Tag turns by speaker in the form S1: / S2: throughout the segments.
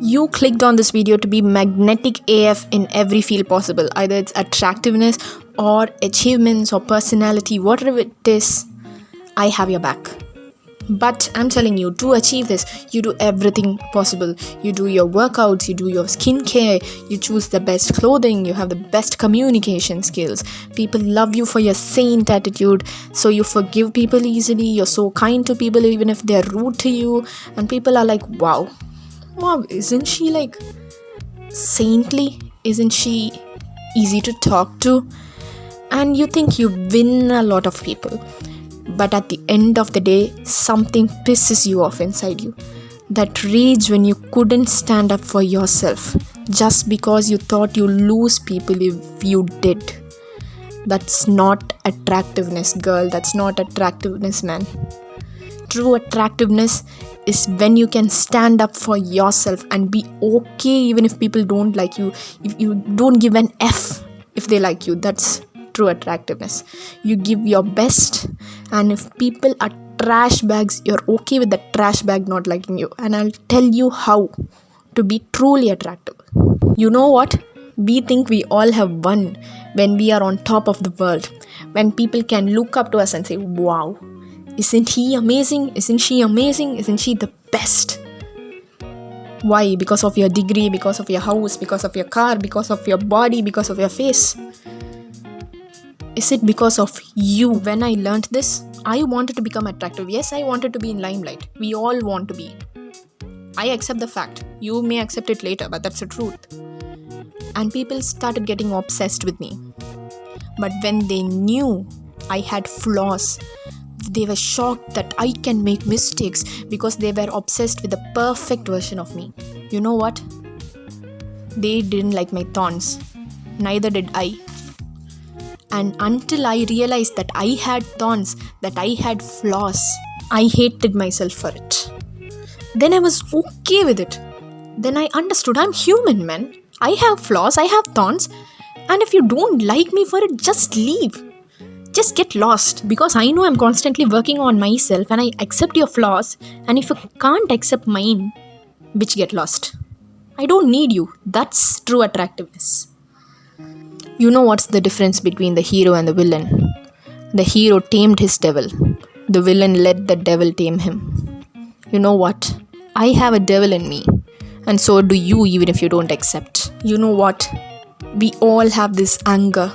S1: You clicked on this video to be magnetic AF in every field possible. Either it's attractiveness or achievements or personality, whatever it is, I have your back. But I'm telling you, to achieve this, you do everything possible. You do your workouts, you do your skincare, you choose the best clothing, you have the best communication skills. People love you for your saint attitude, so you forgive people easily. You're so kind to people even if they're rude to you. And people are like, wow, isn't she like saintly? Isn't she easy to talk to? And you think you win a lot of people. But at the end of the day, something pisses you off inside you. That rage when you couldn't stand up for yourself just because you thought you'd lose people if you did. That's not attractiveness, girl. That's not attractiveness, man. True attractiveness is when you can stand up for yourself and be okay even if people don't like you. If you don't give an F if they like you, that's true attractiveness. You give your best, and if people are trash bags, you're okay with the trash bag not liking you. And I'll tell you how to be truly attractive. You know what? We think we all have won when we are on top of the world, when people can look up to us and say, wow, isn't he amazing? Isn't she amazing? Isn't she the best? Why? Because of your degree, because of your house, because of your car, because of your body, because of your face. Is it because of you? When I learned this, I wanted to become attractive. Yes, I wanted to be in limelight. We all want to be. I accept the fact. You may accept it later, but that's the truth. And people started getting obsessed with me. But when they knew I had flaws, they were shocked that I can make mistakes because they were obsessed with the perfect version of me. You know what? They didn't like my thorns. Neither did I. And until I realized that I had thorns, that I had flaws, I hated myself for it. Then I was okay with it. Then I understood I'm human, man. I have flaws, I have thorns. And if you don't like me for it, just leave. Just get lost. Because I know I'm constantly working on myself and I accept your flaws. And if you can't accept mine, bitch, get lost. I don't need you. That's true attractiveness. You know what's the difference between the hero and the villain? The hero tamed his devil. The villain let the devil tame him. You know what? I have a devil in me. And so do you, even if you don't accept. You know what? We all have this anger,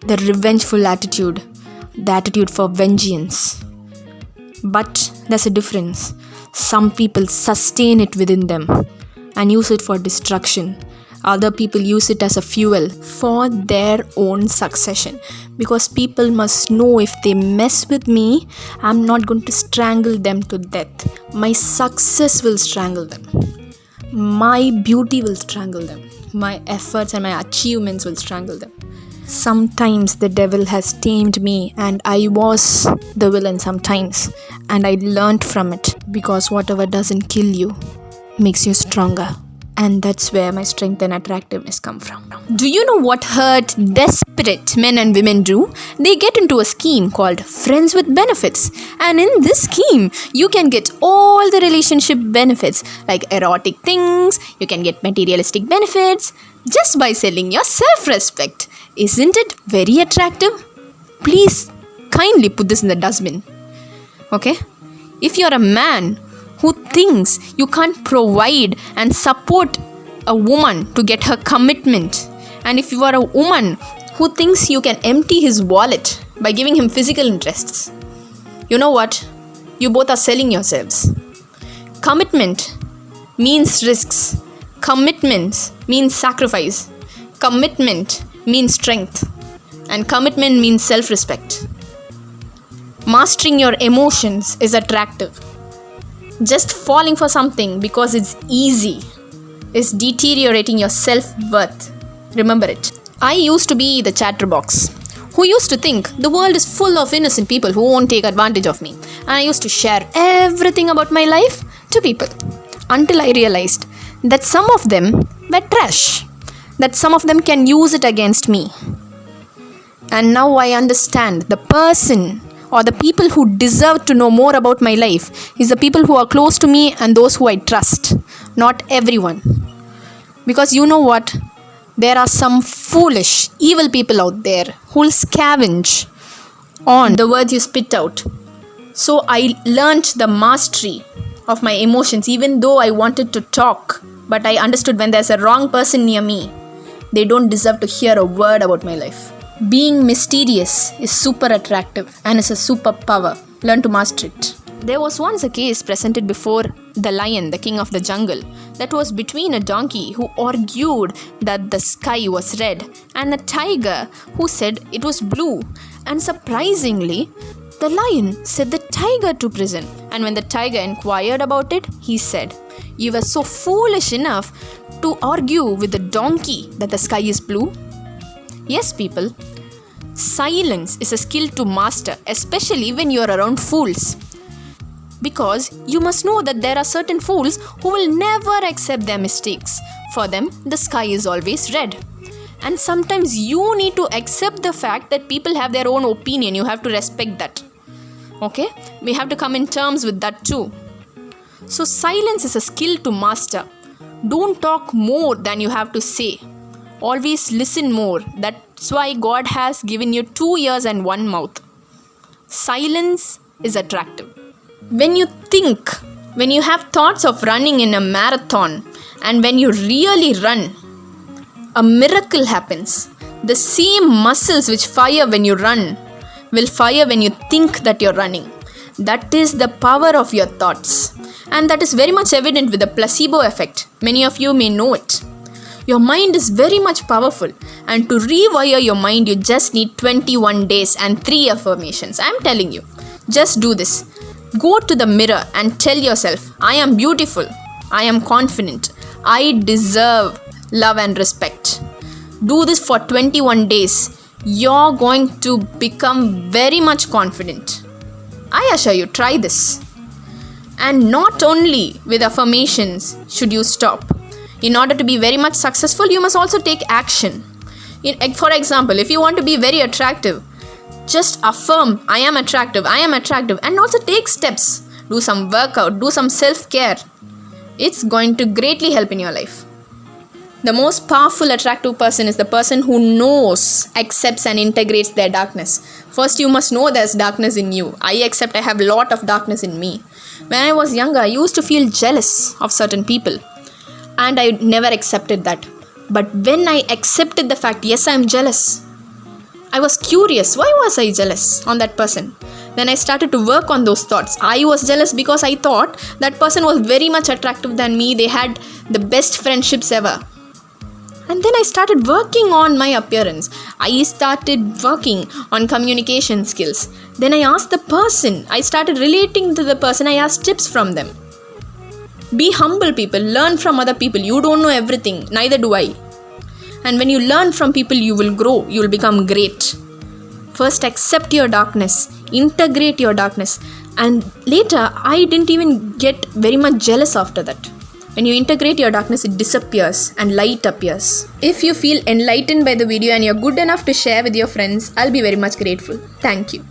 S1: the revengeful attitude, the attitude for vengeance. But there's a difference. Some people sustain it within them and use it for destruction. Other people use it as a fuel for their own succession. Because people must know if they mess with me, I'm not going to strangle them to death. My success will strangle them. My beauty will strangle them. My efforts and my achievements will strangle them. Sometimes the devil has tamed me and I was the villain sometimes. And I learned from it, because whatever doesn't kill you makes you stronger. And that's where my strength and attractiveness come from. Do you know what hurt desperate men and women do? They get into a scheme called Friends with Benefits. And in this scheme, you can get all the relationship benefits like erotic things, you can get materialistic benefits just by selling your self-respect. Isn't it very attractive? Please kindly put this in the dustbin. Okay? If you're a man who thinks you can't provide and support a woman to get her commitment, and if you are a woman who thinks you can empty his wallet by giving him physical interests, you know what? You both are selling yourselves. Commitment means risks. Commitments means sacrifice. Commitment means strength. And commitment means self-respect. Mastering your emotions is attractive. Just falling for something because it's easy is deteriorating your self-worth. Remember it. I used to be the chatterbox who used to think the world is full of innocent people who won't take advantage of me. And I used to share everything about my life to people until I realized that some of them were trash, that some of them can use it against me. And now I understand the person or the people who deserve to know more about my life is the people who are close to me and those who I trust, not everyone. Because you know what? There are some foolish, evil people out there who will scavenge on the words you spit out. So I learnt the mastery of my emotions, even though I wanted to talk. But I understood when there's a wrong person near me, they don't deserve to hear a word about my life. Being mysterious is super attractive and is a superpower. Learn to master it. There was once a case presented before the lion, the king of the jungle, that was between a donkey who argued that the sky was red and a tiger who said it was blue. And surprisingly, the lion sent the tiger to prison. And when the tiger inquired about it, he said, "You were so foolish enough to argue with the donkey that the sky is blue." Yes, people, silence is a skill to master, especially when you are around fools. Because you must know that there are certain fools who will never accept their mistakes. For them, the sky is always red. And sometimes you need to accept the fact that people have their own opinion. You have to respect that. Okay? We have to come in terms with that too. So silence is a skill to master. Don't talk more than you have to say. Always listen more. That's why God has given you 2 ears and 1 mouth. Silence is attractive. When you think, when you have thoughts of running in a marathon, and when you really run, a miracle happens. The same muscles which fire when you run will fire when you think that you're running. That is the power of your thoughts. And that is very much evident with the placebo effect. Many of you may know it. Your mind is very much powerful. And to rewire your mind, you just need 21 days and 3 affirmations. I'm telling you, just do this. Go to the mirror and tell yourself, I am beautiful. I am confident. I deserve love and respect. Do this for 21 days. You're going to become very much confident. I assure you, try this. And not only with affirmations should you stop. In order to be very much successful, you must also take action. For example, if you want to be very attractive, just affirm, I am attractive, and also take steps. Do some workout, do some self-care. It's going to greatly help in your life. The most powerful attractive person is the person who knows, accepts and integrates their darkness. First, you must know there's darkness in you. I accept I have a lot of darkness in me. When I was younger, I used to feel jealous of certain people. And I never accepted that. But when I accepted the fact, yes, I'm jealous, I was curious, why was I jealous on that person? Then I started to work on those thoughts. I was jealous because I thought that person was very much attractive than me. They had the best friendships ever. And then I started working on my appearance. I started working on communication skills. Then I asked the person. I started relating to the person. I asked tips from them. Be humble, people. Learn from other people. You don't know everything. Neither do I. And when you learn from people, you will grow. You will become great. First, accept your darkness. Integrate your darkness. And later, I didn't even get very much jealous after that. When you integrate your darkness, it disappears and light appears. If you feel enlightened by the video and you're good enough to share with your friends, I'll be very much grateful. Thank you.